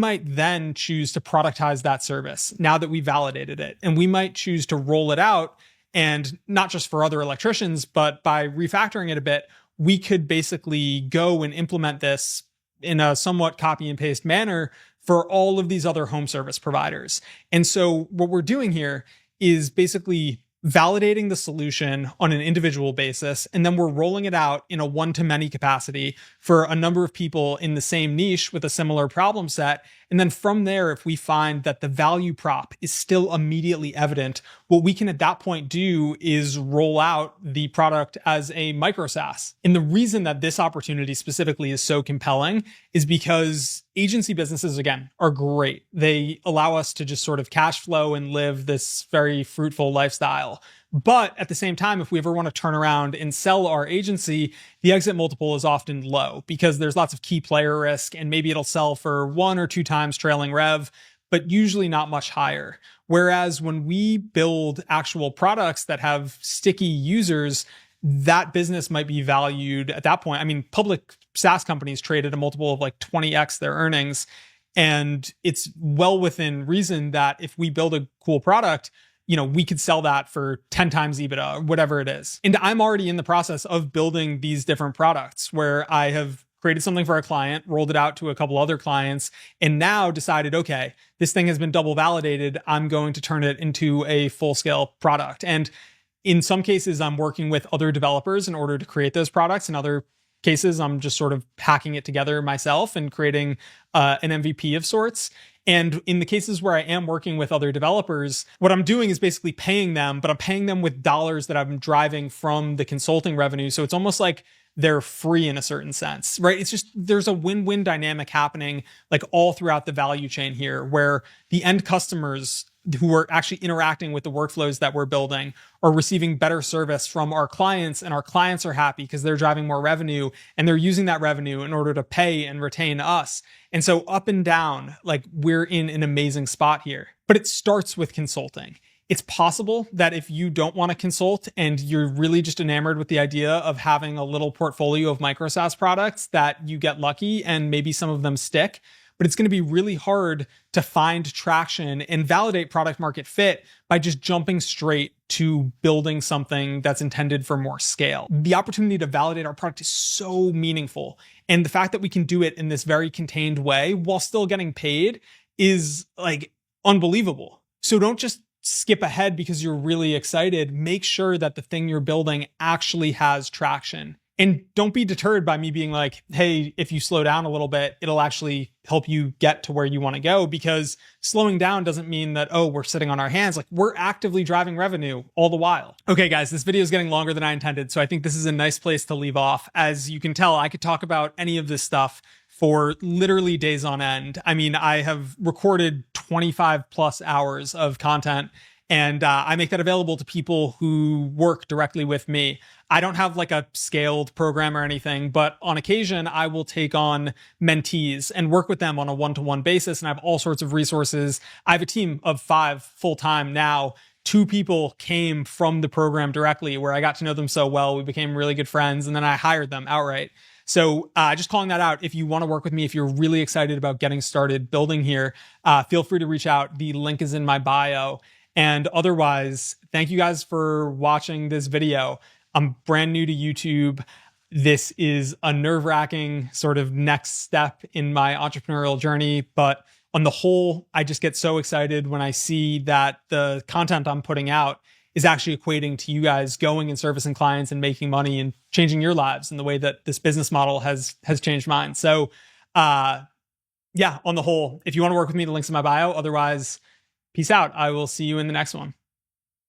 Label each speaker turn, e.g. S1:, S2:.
S1: might then choose to productize that service now that we validated it. And we might choose to roll it out, and not just for other electricians, but by refactoring it a bit, we could basically go and implement this in a somewhat copy and paste manner for all of these other home service providers. And so what we're doing here is basically validating the solution on an individual basis, and then we're rolling it out in a one-to-many capacity for a number of people in the same niche with a similar problem set. And then from there, if we find that the value prop is still immediately evident, what we can at that point do is roll out the product as a micro SaaS. And the reason that this opportunity specifically is so compelling is because agency businesses, again, are great. They allow us to just sort of cash flow and live this very fruitful lifestyle. But at the same time, if we ever want to turn around and sell our agency, the exit multiple is often low because there's lots of key player risk, and maybe it'll sell for 1 or 2 times trailing rev, but usually not much higher. Whereas when we build actual products that have sticky users, that business might be valued at that point. I mean, public SaaS companies trade at a multiple of like 20x their earnings. And it's well within reason that if we build a cool product, we could sell that for 10 times EBITDA or whatever it is. And I'm already in the process of building these different products where I have created something for a client, rolled it out to a couple other clients, and now decided, okay, this thing has been double validated. I'm going to turn it into a full-scale product. And in some cases, I'm working with other developers in order to create those products. In other cases, I'm just sort of hacking it together myself and creating an MVP of sorts. And in the cases where I am working with other developers, what I'm doing is basically paying them, but I'm paying them with dollars that I'm driving from the consulting revenue. So it's almost like they're free in a certain sense, right? It's just, there's a win-win dynamic happening like all throughout the value chain here, where the end customers who are actually interacting with the workflows that we're building are receiving better service from our clients, and our clients are happy because they're driving more revenue and they're using that revenue in order to pay and retain us. And so up and down, like, we're in an amazing spot here. But it starts with consulting. It's possible that if you don't want to consult and you're really just enamored with the idea of having a little portfolio of micro SaaS products, that you get lucky and maybe some of them stick. But it's going to be really hard to find traction and validate product market fit by just jumping straight to building something that's intended for more scale. The opportunity to validate our product is so meaningful. And the fact that we can do it in this very contained way while still getting paid is like unbelievable. So don't just skip ahead because you're really excited. Make sure that the thing you're building actually has traction. And don't be deterred by me being like, hey, if you slow down a little bit, it'll actually help you get to where you want to go, because slowing down doesn't mean that, oh, we're sitting on our hands. Like, we're actively driving revenue all the while. Okay, guys, this video is getting longer than I intended, so I think this is a nice place to leave off. As you can tell, I could talk about any of this stuff for literally days on end. I mean, I have recorded 25 plus hours of content, and I make that available to people who work directly with me. I don't have like a scaled program or anything, but on occasion I will take on mentees and work with them on a one-to-one basis. And I have all sorts of resources. I have a team of 5 full-time now. 2 people came from the program directly, where I got to know them so well. We became really good friends, and then I hired them outright. So just calling that out, if you want to work with me, if you're really excited about getting started building here, feel free to reach out. The link is in my bio. And otherwise, thank you guys for watching this video. I'm brand new to YouTube. This is a nerve-wracking sort of next step in my entrepreneurial journey, but on the whole, I just get so excited when I see that the content I'm putting out is actually equating to you guys going and servicing clients and making money and changing your lives in the way that this business model has changed mine. So yeah, on the whole, if you want to work with me, the link's in my bio. Otherwise, peace out. I will see you in the next one.